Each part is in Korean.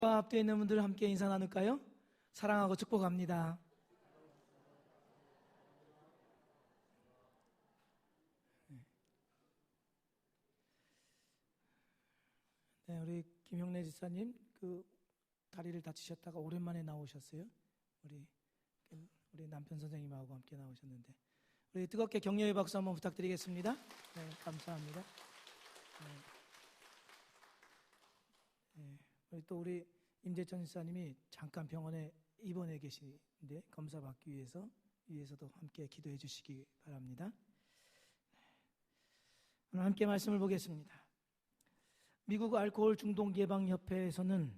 앞에 있는 분들 함께 인사 나눌까요? 사랑하고 축복합니다. 네, 우리 김형래 지사님 다리를 다치셨다가 오랜만에 나오셨어요. 우리 남편 선생님하고 함께 나오셨는데 우리 뜨겁게 격려의 박수 한번 부탁드리겠습니다. 네, 감사합니다. 네, 우리 임재천 지사님이 잠깐 병원에 입원해 계시는데 검사 받기 위해서도 함께 기도해 주시기 바랍니다. 오늘 함께 말씀을 보겠습니다. 미국 알코올 중독 예방 협회에서는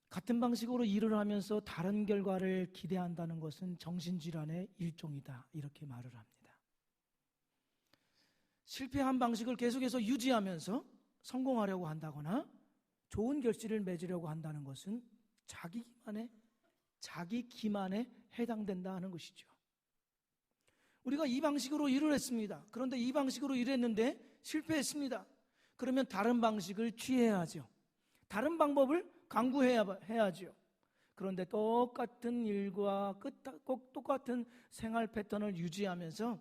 같은 방식으로 일을 하면서 다른 결과를 기대한다는 것은 정신질환의 일종이다, 이렇게 말을 합니다. 실패한 방식을 계속해서 유지하면서 성공하려고 한다거나 좋은 결실을 맺으려고 한다는 것은 자기 기만에 해당된다 하는 것이죠. 우리가 이 방식으로 일을 했습니다. 그런데 이 방식으로 일했는데 실패했습니다. 그러면 다른 방식을 취해야죠. 다른 방법을 강구해야죠. 그런데 똑같은 일과 꼭 똑같은 생활 패턴을 유지하면서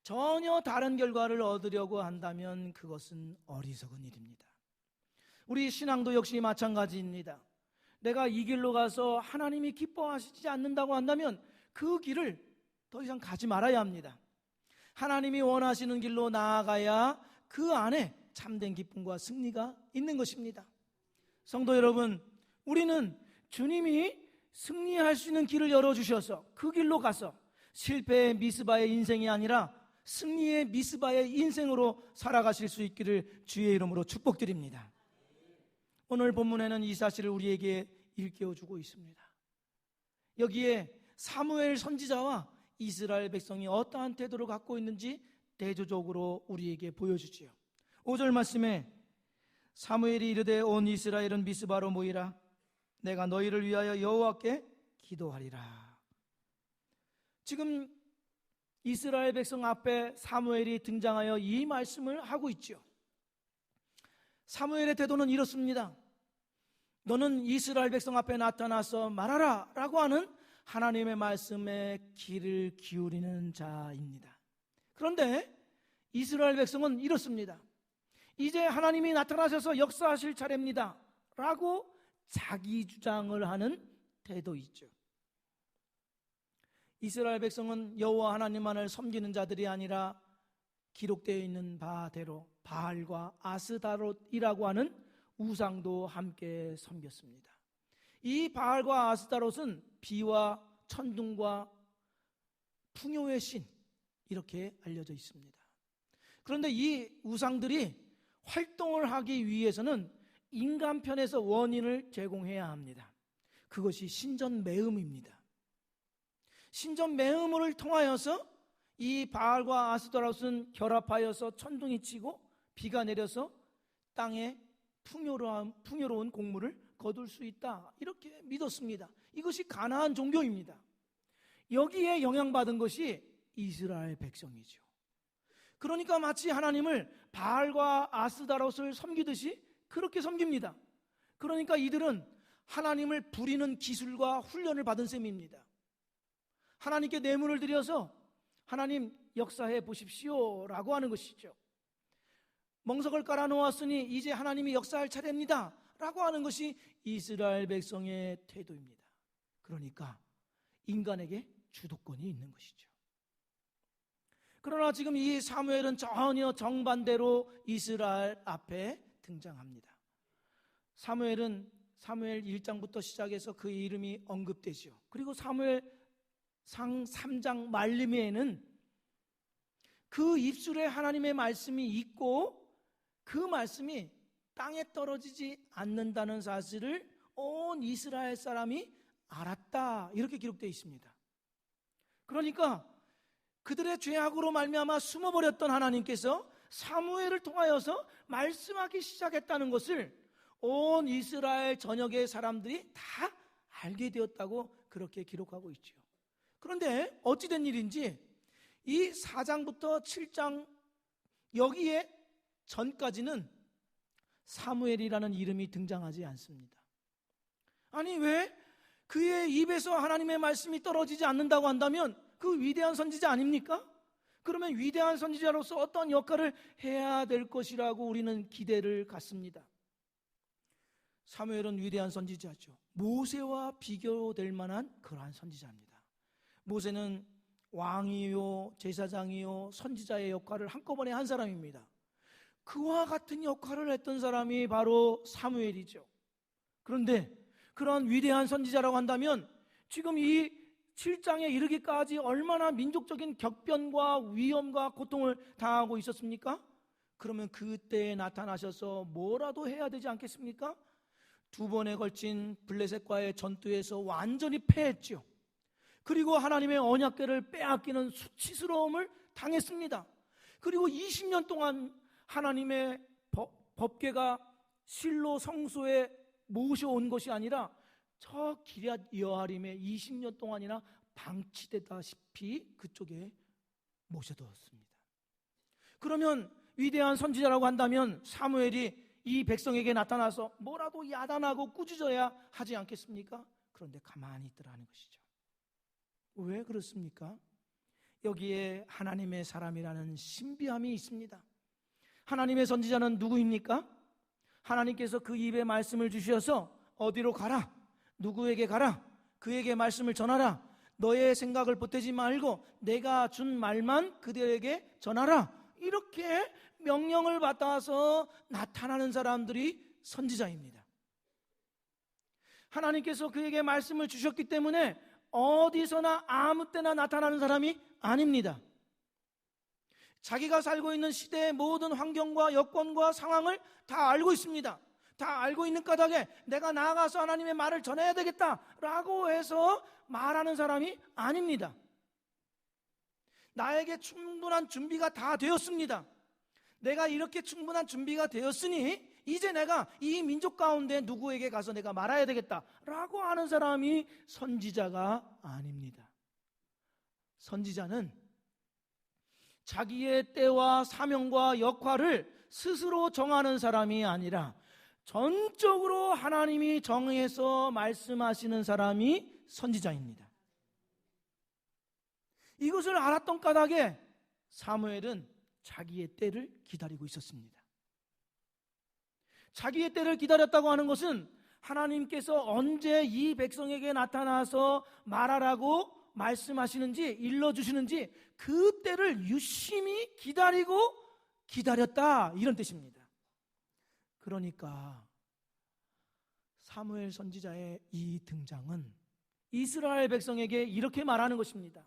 전혀 다른 결과를 얻으려고 한다면 그것은 어리석은 일입니다. 우리 신앙도 역시 마찬가지입니다. 내가 이 길로 가서 하나님이 기뻐하시지 않는다고 한다면 그 길을 더 이상 가지 말아야 합니다. 하나님이 원하시는 길로 나아가야 그 안에 참된 기쁨과 승리가 있는 것입니다. 성도 여러분, 우리는 주님이 승리할 수 있는 길을 열어주셔서 그 길로 가서 실패의 미스바의 인생이 아니라 승리의 미스바의 인생으로 살아가실 수 있기를 주의 이름으로 축복드립니다. 오늘 본문에는 이 사실을 우리에게 일깨워주고 있습니다. 여기에 사무엘 선지자와 이스라엘 백성이 어떠한 태도를 갖고 있는지 대조적으로 우리에게 보여주지요. 5절 말씀에 사무엘이 이르되 온 이스라엘은 미스바로 모이라. 내가 너희를 위하여 여호와께 기도하리라. 지금 이스라엘 백성 앞에 사무엘이 등장하여 이 말씀을 하고 있죠. 사무엘의 태도는 이렇습니다. 너는 이스라엘 백성 앞에 나타나서 말하라 라고 하는 하나님의 말씀에 귀를 기울이는 자입니다. 그런데 이스라엘 백성은 이렇습니다. 이제 하나님이 나타나셔서 역사하실 차례입니다 라고 자기 주장을 하는 태도이죠. 이스라엘 백성은 여호와 하나님만을 섬기는 자들이 아니라 기록되어 있는 바대로 바알과 아스다롯이라고 하는 우상도 함께 섬겼습니다. 이 바알과 아스다롯은 비와 천둥과 풍요의 신, 이렇게 알려져 있습니다. 그런데 이 우상들이 활동을 하기 위해서는 인간 편에서 원인을 제공해야 합니다. 그것이 신전매음입니다. 신전매음을 통하여서 이 바알과 아스다롯은 결합하여서 천둥이 치고 비가 내려서 땅에 풍요로운 곡물을 거둘 수 있다, 이렇게 믿었습니다. 이것이 가나안 종교입니다. 여기에 영향받은 것이 이스라엘 백성이죠. 그러니까 마치 하나님을 바알과 아스다롯을 섬기듯이 그렇게 섬깁니다. 그러니까 이들은 하나님을 부리는 기술과 훈련을 받은 셈입니다. 하나님께 뇌물을 드려서 하나님 역사해 보십시오 라고 하는 것이죠. 멍석을 깔아놓았으니 이제 하나님이 역사할 차례입니다 라고 하는 것이 이스라엘 백성의 태도입니다. 그러니까 인간에게 주도권이 있는 것이죠. 그러나 지금 이 사무엘은 전혀 정반대로 이스라엘 앞에 등장합니다. 사무엘 1장부터 시작해서 그의 이름이 언급되죠. 그리고 사무엘상 3장 말미에는 그 입술에 하나님의 말씀이 있고 그 말씀이 땅에 떨어지지 않는다는 사실을 온 이스라엘 사람이 알았다, 이렇게 기록되어 있습니다. 그러니까 그들의 죄악으로 말미암아 숨어버렸던 하나님께서 사무엘을 통하여서 말씀하기 시작했다는 것을 온 이스라엘 전역의 사람들이 다 알게 되었다고 그렇게 기록하고 있죠. 그런데 어찌된 일인지 이 4장부터 7장 여기에 전까지는 사무엘이라는 이름이 등장하지 않습니다. 아니, 왜? 그의 입에서 하나님의 말씀이 떨어지지 않는다고 한다면 그 위대한 선지자 아닙니까? 그러면 위대한 선지자로서 어떤 역할을 해야 될 것이라고 우리는 기대를 갖습니다. 사무엘은 위대한 선지자죠. 모세와 비교될 만한 그러한 선지자입니다. 모세는 왕이요, 제사장이요, 선지자의 역할을 한꺼번에 한 사람입니다. 그와 같은 역할을 했던 사람이 바로 사무엘이죠. 그런데 그런 위대한 선지자라고 한다면 지금 이 7장에 이르기까지 얼마나 민족적인 격변과 위험과 고통을 당하고 있었습니까? 그러면 그때에 나타나셔서 뭐라도 해야 되지 않겠습니까? 2번에 걸친 블레셋과의 전투에서 완전히 패했죠. 그리고 하나님의 언약궤를 빼앗기는 수치스러움을 당했습니다. 그리고 20년 동안 하나님의 법궤가 실로 성소에 모셔온 것이 아니라 저 기럇 여아림에 20년 동안이나 방치되다시피 그쪽에 모셔두었습니다. 그러면 위대한 선지자라고 한다면 사무엘이 이 백성에게 나타나서 뭐라도 야단하고 꾸짖어야 하지 않겠습니까? 그런데 가만히 있더라는 것이죠. 왜 그렇습니까? 여기에 하나님의 사람이라는 신비함이 있습니다. 하나님의 선지자는 누구입니까? 하나님께서 그 입에 말씀을 주셔서 어디로 가라, 누구에게 가라, 그에게 말씀을 전하라, 너의 생각을 보태지 말고 내가 준 말만 그들에게 전하라, 이렇게 명령을 받아서 나타나는 사람들이 선지자입니다. 하나님께서 그에게 말씀을 주셨기 때문에 어디서나 아무 때나 나타나는 사람이 아닙니다. 자기가 살고 있는 시대의 모든 환경과 여건과 상황을 다 알고 있습니다. 다 알고 있는 까닭에 내가 나아가서 하나님의 말을 전해야 되겠다라고 해서 말하는 사람이 아닙니다. 나에게 충분한 준비가 다 되었습니다. 내가 이렇게 충분한 준비가 되었으니 이제 내가 이 민족 가운데 누구에게 가서 내가 말해야 되겠다라고 하는 사람이 선지자가 아닙니다. 선지자는 자기의 때와 사명과 역할을 스스로 정하는 사람이 아니라 전적으로 하나님이 정해서 말씀하시는 사람이 선지자입니다. 이것을 알았던 까닭에 사무엘은 자기의 때를 기다리고 있었습니다. 자기의 때를 기다렸다고 하는 것은 하나님께서 언제 이 백성에게 나타나서 말하라고 말씀하시는지 일러주시는지 그 때를 유심히 기다리고 기다렸다, 이런 뜻입니다. 그러니까 사무엘 선지자의 이 등장은 이스라엘 백성에게 이렇게 말하는 것입니다.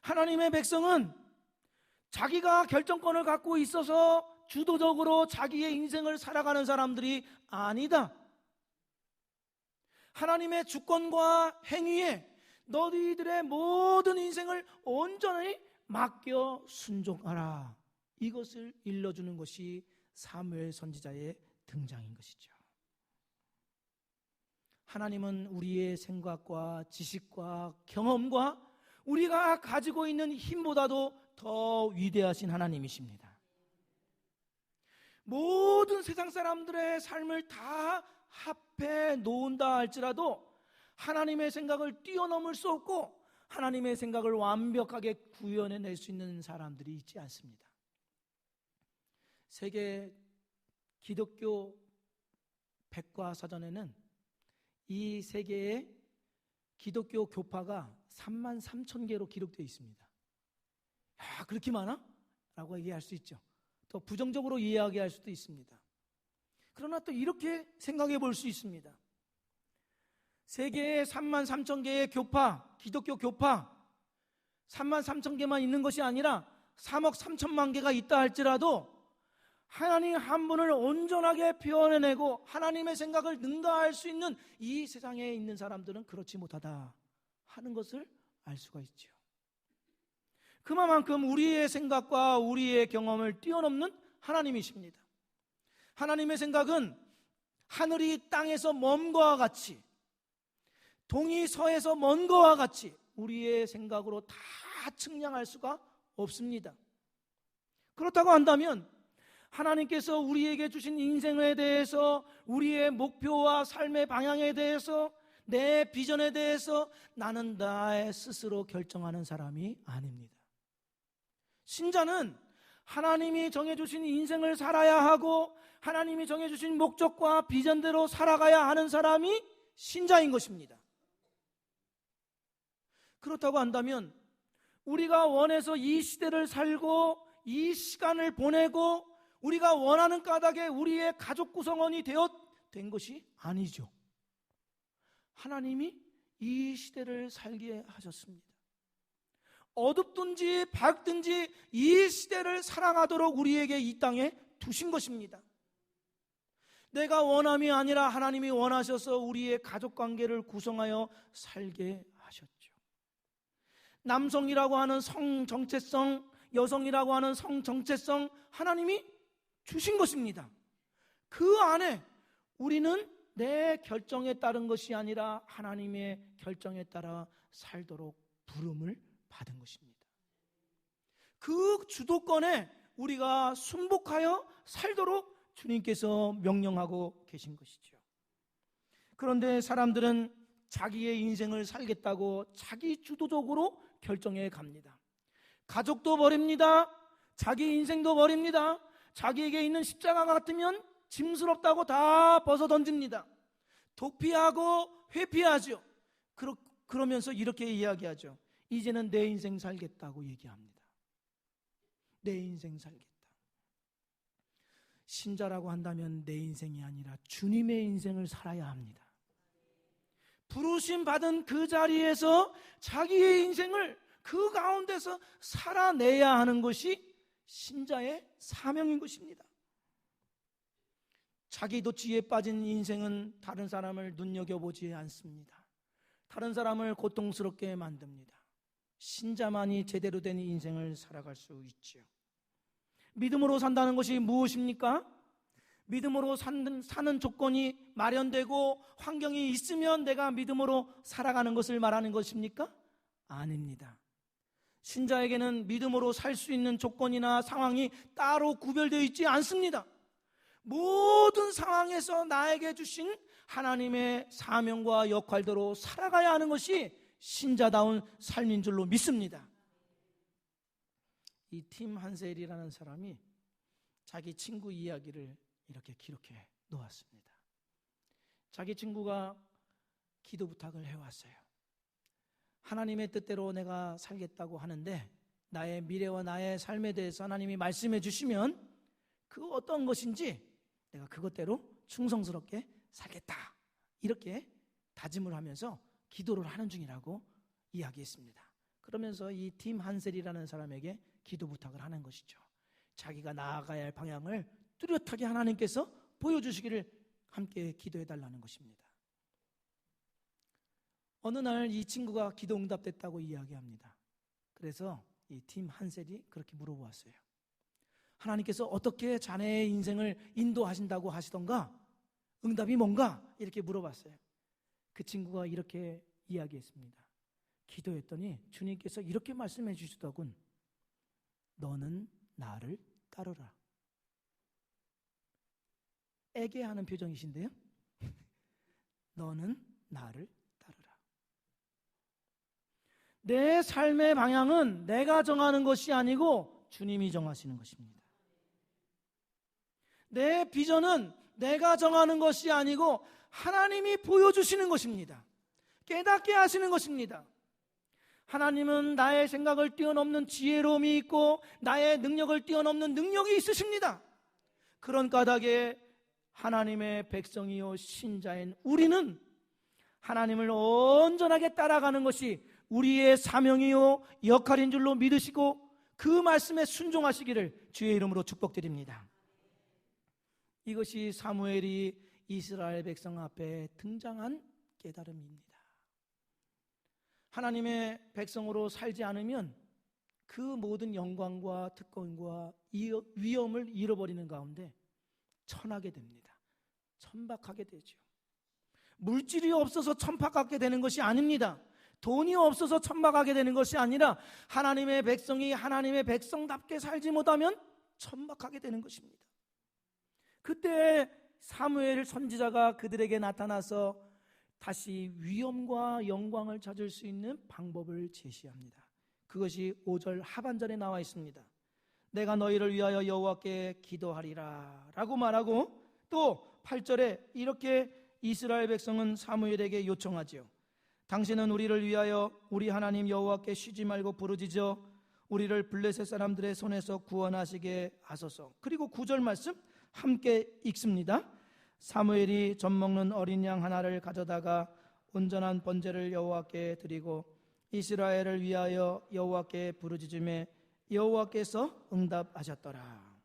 하나님의 백성은 자기가 결정권을 갖고 있어서 주도적으로 자기의 인생을 살아가는 사람들이 아니다. 하나님의 주권과 행위에 너희들의 모든 인생을 온전히 맡겨 순종하라. 이것을 일러주는 것이 사무엘 선지자의 등장인 것이죠. 하나님은 우리의 생각과 지식과 경험과 우리가 가지고 있는 힘보다도 더 위대하신 하나님이십니다. 모든 세상 사람들의 삶을 다 합해 놓은다 할지라도 하나님의 생각을 뛰어넘을 수 없고 하나님의 생각을 완벽하게 구현해낼 수 있는 사람들이 있지 않습니다. 세계 기독교 백과사전에는 이 세계의 기독교 교파가 33,000개로 기록되어 있습니다. 야, 그렇게 많아? 라고 얘기할 수 있죠. 더 부정적으로 이해하게 할 수도 있습니다. 그러나 또 이렇게 생각해 볼 수 있습니다. 세계에 33,000개의 교파, 기독교 교파 33,000개만 있는 것이 아니라 3억 3천만 개가 있다 할지라도 하나님 한 분을 온전하게 표현해내고 하나님의 생각을 능가할 수 있는 이 세상에 있는 사람들은 그렇지 못하다 하는 것을 알 수가 있죠. 그만큼 우리의 생각과 우리의 경험을 뛰어넘는 하나님이십니다. 하나님의 생각은 하늘이 땅에서 먼 것과 같이, 동이 서에서 먼 것과 같이 우리의 생각으로 다 측량할 수가 없습니다. 그렇다고 한다면 하나님께서 우리에게 주신 인생에 대해서, 우리의 목표와 삶의 방향에 대해서, 내 비전에 대해서 나는 나의 스스로 결정하는 사람이 아닙니다. 신자는 하나님이 정해주신 인생을 살아야 하고 하나님이 정해주신 목적과 비전대로 살아가야 하는 사람이 신자인 것입니다. 그렇다고 한다면 우리가 원해서 이 시대를 살고 이 시간을 보내고 우리가 원하는 까닭에 우리의 가족 구성원이 된 것이 아니죠. 하나님이 이 시대를 살게 하셨습니다. 어둡든지 밝든지 이 시대를 살아가도록 우리에게 이 땅에 두신 것입니다. 내가 원함이 아니라 하나님이 원하셔서 우리의 가족관계를 구성하여 살게 하셨죠. 남성이라고 하는 성정체성, 여성이라고 하는 성정체성 하나님이 주신 것입니다. 그 안에 우리는 내 결정에 따른 것이 아니라 하나님의 결정에 따라 살도록 부름을 받은 것입니다. 그 주도권에 우리가 순복하여 살도록 주님께서 명령하고 계신 것이죠. 그런데 사람들은 자기의 인생을 살겠다고 자기 주도적으로 결정해 갑니다. 가족도 버립니다. 자기 인생도 버립니다. 자기에게 있는 십자가 같으면 짐스럽다고 다 벗어 던집니다. 도피하고 회피하죠. 그러면서 이렇게 이야기하죠. 이제는 내 인생 살겠다고 얘기합니다. 내 인생 살겠다. 신자라고 한다면 내 인생이 아니라 주님의 인생을 살아야 합니다. 부르심 받은 그 자리에서 자기의 인생을 그 가운데서 살아내야 하는 것이 신자의 사명인 것입니다. 자기 도취에 빠진 인생은 다른 사람을 눈여겨보지 않습니다. 다른 사람을 고통스럽게 만듭니다. 신자만이 제대로 된 인생을 살아갈 수 있지요. 믿음으로 산다는 것이 무엇입니까? 믿음으로 사는 조건이 마련되고 환경이 있으면 내가 믿음으로 살아가는 것을 말하는 것입니까? 아닙니다. 신자에게는 믿음으로 살 수 있는 조건이나 상황이 따로 구별되어 있지 않습니다. 모든 상황에서 나에게 주신 하나님의 사명과 역할대로 살아가야 하는 것이 신자다운 삶인 줄로 믿습니다. 이 팀 한셀이라는 사람이 자기 친구 이야기를 이렇게 기록해 놓았습니다. 자기 친구가 기도 부탁을 해왔어요. 하나님의 뜻대로 내가 살겠다고 하는데 나의 미래와 나의 삶에 대해서 하나님이 말씀해 주시면 그 어떤 것인지 내가 그것대로 충성스럽게 살겠다, 이렇게 다짐을 하면서 기도를 하는 중이라고 이야기했습니다. 그러면서 이 팀 한셀이라는 사람에게 기도 부탁을 하는 것이죠. 자기가 나아가야 할 방향을 뚜렷하게 하나님께서 보여주시기를 함께 기도해 달라는 것입니다. 어느 날 이 친구가 기도 응답됐다고 이야기합니다. 그래서 이 팀 한셀이 그렇게 물어보았어요. 하나님께서 어떻게 자네의 인생을 인도하신다고 하시던가? 응답이 뭔가? 이렇게 물어봤어요. 그 친구가 이렇게 이야기했습니다. 기도했더니 주님께서 이렇게 말씀해 주시더군. 너는 나를 따르라. 애게하는 표정이신데요. 너는 나를 따르라. 내 삶의 방향은 내가 정하는 것이 아니고 주님이 정하시는 것입니다. 내 비전은 내가 정하는 것이 아니고 하나님이 보여주시는 것입니다. 깨닫게 하시는 것입니다. 하나님은 나의 생각을 뛰어넘는 지혜로움이 있고 나의 능력을 뛰어넘는 능력이 있으십니다. 그런 까닭에 하나님의 백성이요 신자인 우리는 하나님을 온전하게 따라가는 것이 우리의 사명이요 역할인 줄로 믿으시고 그 말씀에 순종하시기를 주의 이름으로 축복드립니다. 이것이 사무엘이 이스라엘 백성 앞에 등장한 깨달음입니다. 하나님의 백성으로 살지 않으면 그 모든 영광과 특권과 위엄을 잃어버리는 가운데 천하게 됩니다. 천박하게 되죠. 물질이 없어서 천박하게 되는 것이 아닙니다. 돈이 없어서 천박하게 되는 것이 아니라 하나님의 백성이 하나님의 백성답게 살지 못하면 천박하게 되는 것입니다. 그때 사무엘 선지자가 그들에게 나타나서 다시 위엄과 영광을 찾을 수 있는 방법을 제시합니다. 그것이 5절 하반절에 나와 있습니다. 내가 너희를 위하여 여호와께 기도하리라 라고 말하고, 또 8절에 이렇게 이스라엘 백성은 사무엘에게 요청하지요. 당신은 우리를 위하여 우리 하나님 여호와께 쉬지 말고 부르짖어 우리를 블레셋 사람들의 손에서 구원하시게 하소서. 그리고 9절 말씀 함께 읽습니다. 사무엘이 젖 먹는 어린 양 하나를 가져다가 온전한 번제를 여호와께 드리고 이스라엘을 위하여 여호와께 부르짖음에 여호와께서 응답하셨더라.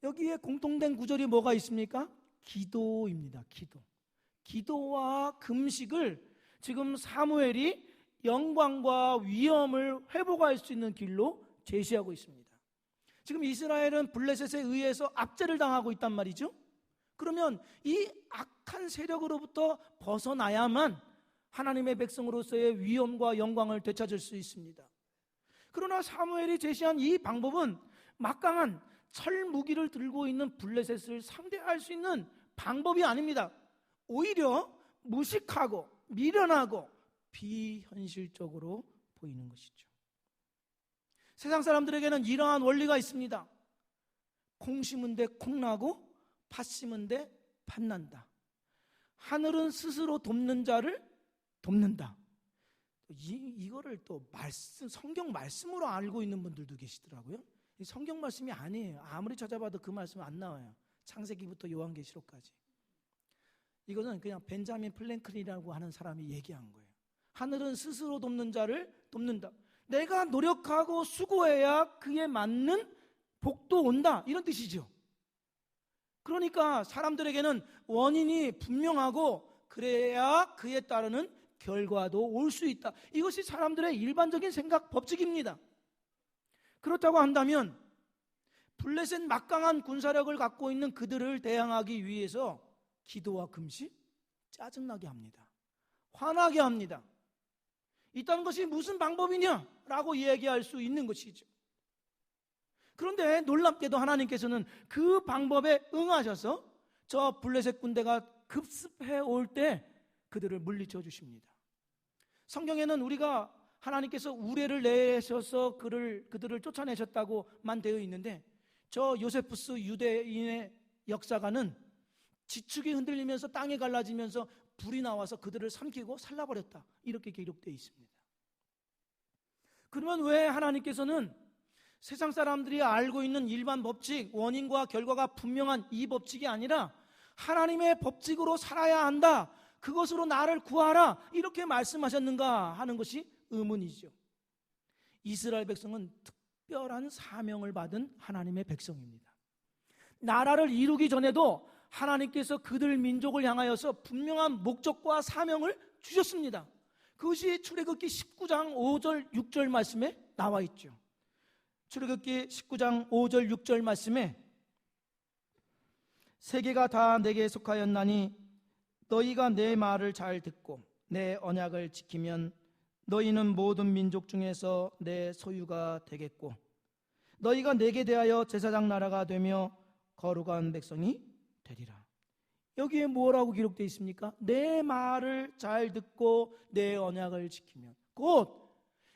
여기에 공통된 구절이 뭐가 있습니까? 기도입니다. 기도와 금식을 지금 사무엘이 영광과 위엄을 회복할 수 있는 길로 제시하고 있습니다. 지금 이스라엘은 블레셋에 의해서 압제를 당하고 있단 말이죠. 그러면 이 악한 세력으로부터 벗어나야만 하나님의 백성으로서의 위엄과 영광을 되찾을 수 있습니다. 그러나 사무엘이 제시한 이 방법은 막강한 철 무기를 들고 있는 블레셋을 상대할 수 있는 방법이 아닙니다. 오히려 무식하고 미련하고 비현실적으로 보이는 것이죠. 세상 사람들에게는 이러한 원리가 있습니다. 콩 심은 데 콩 나고 팥 심은 데 팥 난다. 하늘은 스스로 돕는 자를 돕는다. 이거를 또 성경 말씀으로 알고 있는 분들도 계시더라고요. 이 성경 말씀이 아니에요. 아무리 찾아봐도 그 말씀은 안 나와요. 창세기부터 요한계시록까지. 이거는 그냥 벤자민 플랭클이라고 하는 사람이 얘기한 거예요. 하늘은 스스로 돕는 자를 돕는다. 내가 노력하고 수고해야 그에 맞는 복도 온다, 이런 뜻이죠. 그러니까 사람들에게는 원인이 분명하고 그래야 그에 따르는 결과도 올 수 있다. 이것이 사람들의 일반적인 생각 법칙입니다. 그렇다고 한다면 블레셋 막강한 군사력을 갖고 있는 그들을 대항하기 위해서 기도와 금식 짜증나게 합니다. 화나게 합니다. 있다는 것이 무슨 방법이냐라고 얘기할 수 있는 것이죠. 그런데 놀랍게도 하나님께서는 그 방법에 응하셔서 저 블레셋 군대가 급습해 올 때 그들을 물리쳐 주십니다. 성경에는 우리가 하나님께서 우레를 내셔서 그들을 쫓아내셨다고만 되어 있는데, 저 요세푸스 유대인의 역사가는 지축이 흔들리면서 땅이 갈라지면서 불이 나와서 그들을 삼키고 살라버렸다, 이렇게 기록되어 있습니다. 그러면 왜 하나님께서는 세상 사람들이 알고 있는 일반 법칙, 원인과 결과가 분명한 이 법칙이 아니라 하나님의 법칙으로 살아야 한다, 그것으로 나를 구하라, 이렇게 말씀하셨는가 하는 것이 의문이죠. 이스라엘 백성은 특별한 사명을 받은 하나님의 백성입니다. 나라를 이루기 전에도 하나님께서 그들 민족을 향하여서 분명한 목적과 사명을 주셨습니다. 그것이 출애굽기 19장 5절 6절 말씀에 나와 있죠. 출애굽기 19장 5절 6절 말씀에 세계가 다 내게 속하였나니 너희가 내 말을 잘 듣고 내 언약을 지키면 너희는 모든 민족 중에서 내 소유가 되겠고 너희가 내게 대하여 제사장 나라가 되며 거룩한 백성이 되리라. 여기에 뭐라고 기록되어 있습니까? 내 말을 잘 듣고 내 언약을 지키면. 곧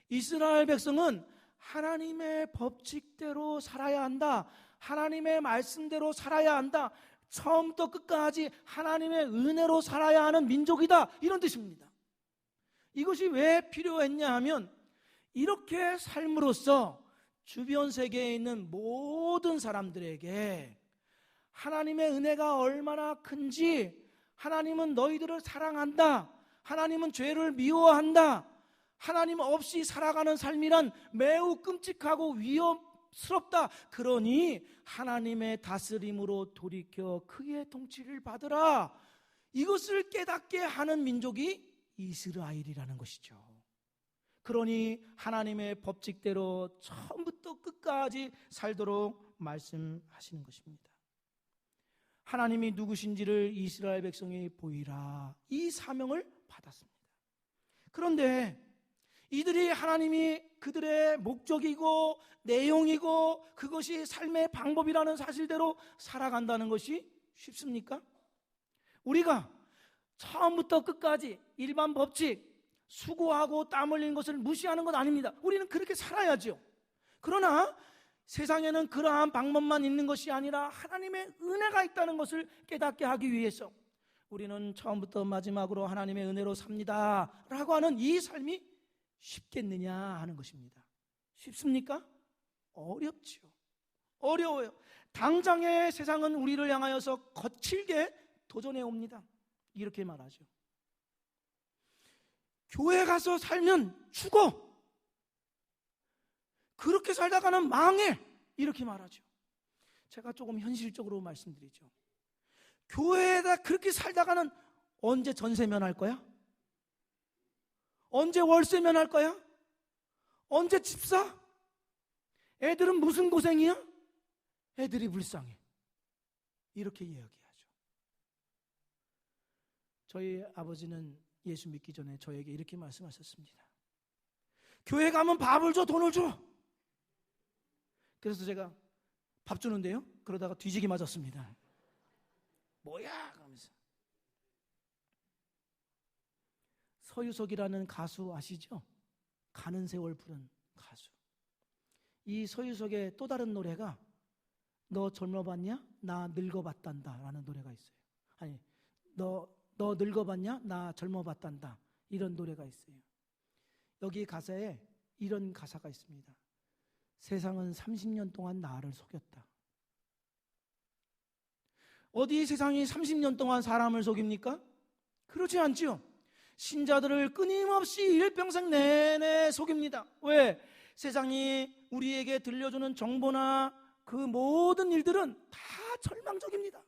이스라엘 백성은 하나님의 법칙대로 살아야 한다, 하나님의 말씀대로 살아야 한다, 처음부터 끝까지 하나님의 은혜로 살아야 하는 민족이다, 이런 뜻입니다. 이것이 왜 필요했냐 하면 이렇게 삶으로써 주변 세계에 있는 모든 사람들에게 하나님의 은혜가 얼마나 큰지, 하나님은 너희들을 사랑한다, 하나님은 죄를 미워한다, 하나님 없이 살아가는 삶이란 매우 끔찍하고 위험스럽다, 그러니 하나님의 다스림으로 돌이켜 그의 통치를 받으라, 이것을 깨닫게 하는 민족이 이스라엘이라는 것이죠. 그러니 하나님의 법칙대로 처음부터 끝까지 살도록 말씀하시는 것입니다. 하나님이 누구신지를 이스라엘 백성이 보이라, 이 사명을 받았습니다. 그런데 이들이 하나님이 그들의 목적이고 내용이고 그것이 삶의 방법이라는 사실대로 살아간다는 것이 쉽습니까? 우리가 처음부터 끝까지 일반 법칙, 수고하고 땀 흘리는 것을 무시하는 것 아닙니다. 우리는 그렇게 살아야죠. 그러나 세상에는 그러한 방법만 있는 것이 아니라 하나님의 은혜가 있다는 것을 깨닫게 하기 위해서 우리는 처음부터 마지막으로 하나님의 은혜로 삽니다 라고 하는 이 삶이 쉽겠느냐 하는 것입니다. 쉽습니까? 어렵죠. 어려워요. 당장의 세상은 우리를 향하여서 거칠게 도전해 옵니다. 이렇게 말하죠. 교회 가서 살면 죽어. 그렇게 살다가는 망해. 이렇게 말하죠. 제가 조금 현실적으로 말씀드리죠. 교회에다 그렇게 살다가는 언제 전세면 할 거야? 언제 월세면 할 거야? 언제 집 사? 애들은 무슨 고생이야? 애들이 불쌍해. 이렇게 이야기하죠. 저희 아버지는 예수 믿기 전에 저에게 이렇게 말씀하셨습니다. 교회 가면 밥을 줘, 돈을 줘. 그래서 제가 밥 주는데요, 그러다가 뒤지게 맞았습니다. 뭐야? 그러면서. 서유석이라는 가수 아시죠? 가는 세월 부른 가수. 이 서유석의 또 다른 노래가 너 젊어봤냐? 나 늙어봤단다 라는 노래가 있어요. 아니, 너 늙어봤냐? 나 젊어봤단다. 이런 노래가 있어요. 여기 가사에 이런 가사가 있습니다. 세상은 30년 동안 나를 속였다. 어디 세상이 30년 동안 사람을 속입니까? 그렇지 않죠. 신자들을 끊임없이 일평생 내내 속입니다. 왜? 세상이 우리에게 들려주는 정보나 그 모든 일들은 다 절망적입니다.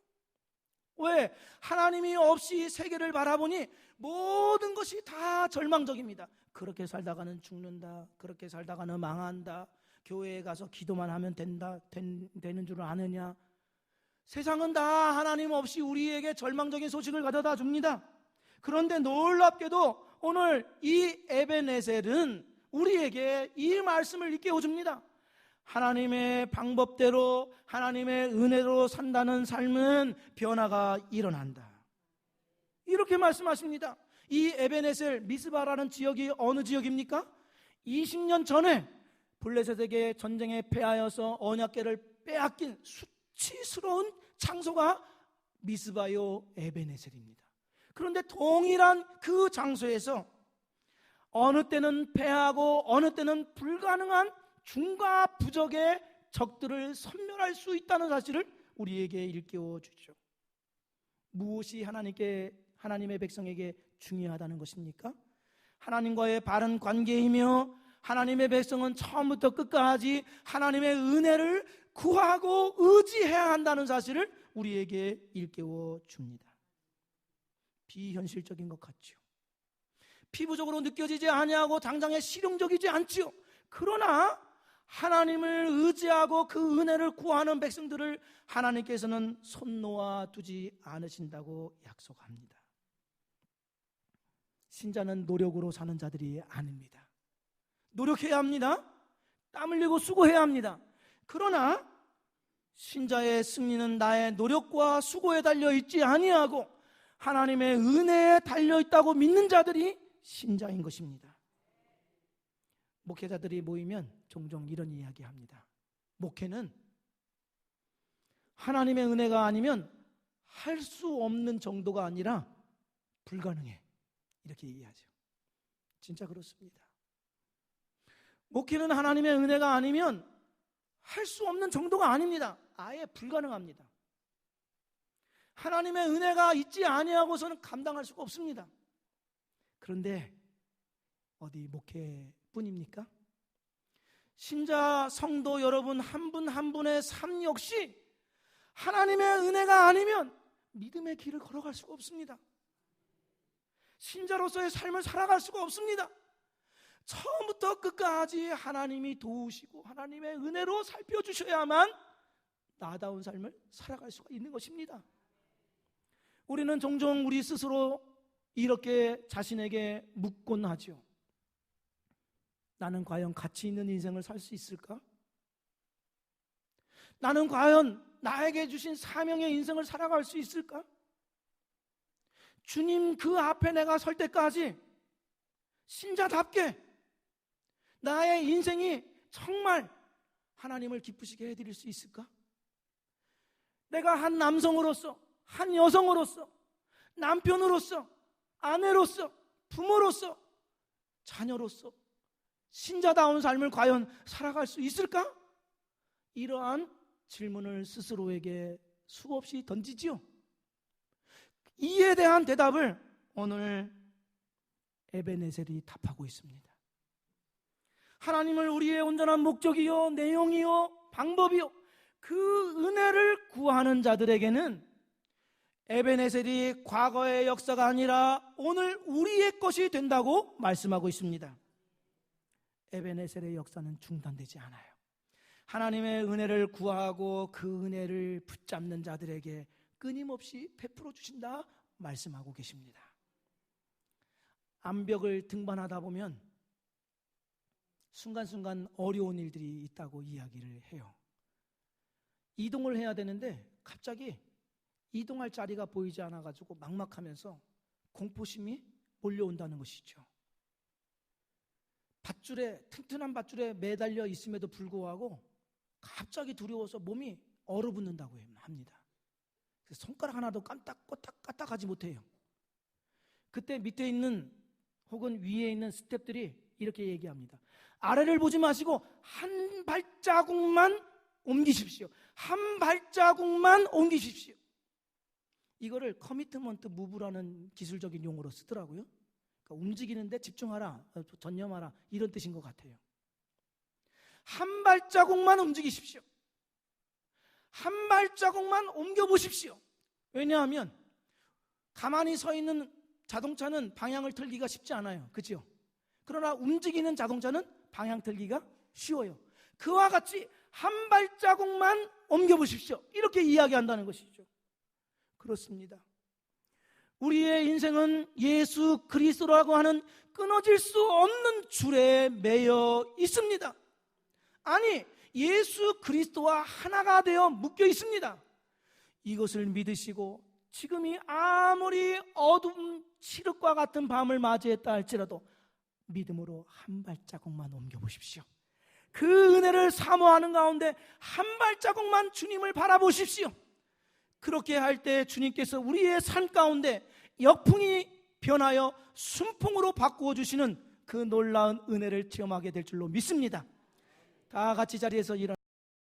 왜? 하나님이 없이 세계를 바라보니 모든 것이 다 절망적입니다. 그렇게 살다가는 죽는다. 그렇게 살다가는 망한다. 교회에 가서 기도만 하면 되는 줄 아느냐. 세상은 다 하나님 없이 우리에게 절망적인 소식을 가져다 줍니다. 그런데 놀랍게도 오늘 이 에베네셀은 우리에게 이 말씀을 일깨워줍니다. 하나님의 방법대로 하나님의 은혜로 산다는 삶은 변화가 일어난다. 이렇게 말씀하십니다. 이 에베네셀 미스바라는 지역이 어느 지역입니까? 20년 전에 블레셋에게 전쟁에 패하여서 언약궤를 빼앗긴 수치스러운 장소가 미스바요 에베네셀입니다. 그런데 동일한 그 장소에서 어느 때는 패하고 어느 때는 불가능한 중과 부적의 적들을 섬멸할 수 있다는 사실을 우리에게 일깨워 주죠. 무엇이 하나님의 백성에게 중요하다는 것입니까? 하나님과의 바른 관계이며 하나님의 백성은 처음부터 끝까지 하나님의 은혜를 구하고 의지해야 한다는 사실을 우리에게 일깨워 줍니다. 비현실적인 것 같죠. 피부적으로 느껴지지 아니하고 당장에 실용적이지 않지요. 그러나 하나님을 의지하고 그 은혜를 구하는 백성들을 하나님께서는 손 놓아 두지 않으신다고 약속합니다. 신자는 노력으로 사는 자들이 아닙니다. 노력해야 합니다. 땀 흘리고 수고해야 합니다. 그러나 신자의 승리는 나의 노력과 수고에 달려있지 아니하고 하나님의 은혜에 달려있다고 믿는 자들이 신자인 것입니다. 목회자들이 모이면 종종 이런 이야기합니다. 목회는 하나님의 은혜가 아니면 할 수 없는 정도가 아니라 불가능해. 이렇게 얘기하죠. 진짜 그렇습니다. 목회는 하나님의 은혜가 아니면 할 수 없는 정도가 아닙니다. 아예 불가능합니다. 하나님의 은혜가 있지 아니하고서는 감당할 수가 없습니다. 그런데 어디 목회뿐입니까? 신자 성도 여러분 한 분 한 분의 삶 역시 하나님의 은혜가 아니면 믿음의 길을 걸어갈 수가 없습니다. 신자로서의 삶을 살아갈 수가 없습니다. 처음부터 끝까지 하나님이 도우시고 하나님의 은혜로 살펴주셔야만 나다운 삶을 살아갈 수가 있는 것입니다. 우리는 종종 우리 스스로 이렇게 자신에게 묻곤 하죠. 나는 과연 가치 있는 인생을 살 수 있을까? 나는 과연 나에게 주신 사명의 인생을 살아갈 수 있을까? 주님 그 앞에 내가 설 때까지 신자답게 나의 인생이 정말 하나님을 기쁘시게 해드릴 수 있을까? 내가 한 남성으로서, 한 여성으로서, 남편으로서, 아내로서, 부모로서, 자녀로서 신자다운 삶을 과연 살아갈 수 있을까? 이러한 질문을 스스로에게 수없이 던지지요. 이에 대한 대답을 오늘 에베네셀이 답하고 있습니다. 하나님을 우리의 온전한 목적이요, 내용이요, 방법이요, 그 은혜를 구하는 자들에게는 에베네셀이 과거의 역사가 아니라 오늘 우리의 것이 된다고 말씀하고 있습니다. 에베네셀의 역사는 중단되지 않아요. 하나님의 은혜를 구하고 그 은혜를 붙잡는 자들에게 끊임없이 베풀어 주신다 말씀하고 계십니다. 암벽을 등반하다 보면 순간순간 어려운 일들이 있다고 이야기를 해요. 이동을 해야 되는데 갑자기 이동할 자리가 보이지 않아가지고 막막하면서 공포심이 몰려온다는 것이죠. 튼튼한 밧줄에 매달려 있음에도 불구하고 갑자기 두려워서 몸이 얼어붙는다고 합니다. 그래서 손가락 하나도 까딱하지 못해요. 그때 밑에 있는 혹은 위에 있는 스태프들이 이렇게 얘기합니다. 아래를 보지 마시고 한 발자국만 옮기십시오. 한 발자국만 옮기십시오. 이거를 커미트먼트 무브라는 기술적인 용어로 쓰더라고요. 그러니까 움직이는데 집중하라, 전념하라 이런 뜻인 것 같아요. 한 발자국만 움직이십시오. 한 발자국만 옮겨보십시오. 왜냐하면 가만히 서 있는 자동차는 방향을 틀기가 쉽지 않아요. 그렇죠? 그러나 움직이는 자동차는 방향 틀기가 쉬워요. 그와 같이 한 발자국만 옮겨보십시오. 이렇게 이야기한다는 것이죠. 그렇습니다. 우리의 인생은 예수 그리스도라고 하는 끊어질 수 없는 줄에 매여 있습니다. 아니, 예수 그리스도와 하나가 되어 묶여 있습니다. 이것을 믿으시고 지금이 아무리 어두운 칠흑과 같은 밤을 맞이했다 할지라도 믿음으로 한 발자국만 옮겨보십시오. 그 은혜를 사모하는 가운데 한 발자국만 주님을 바라보십시오. 그렇게 할 때 주님께서 우리의 삶 가운데 역풍이 변하여 순풍으로 바꾸어 주시는 그 놀라운 은혜를 체험하게 될 줄로 믿습니다. 다 같이 자리에서 일어나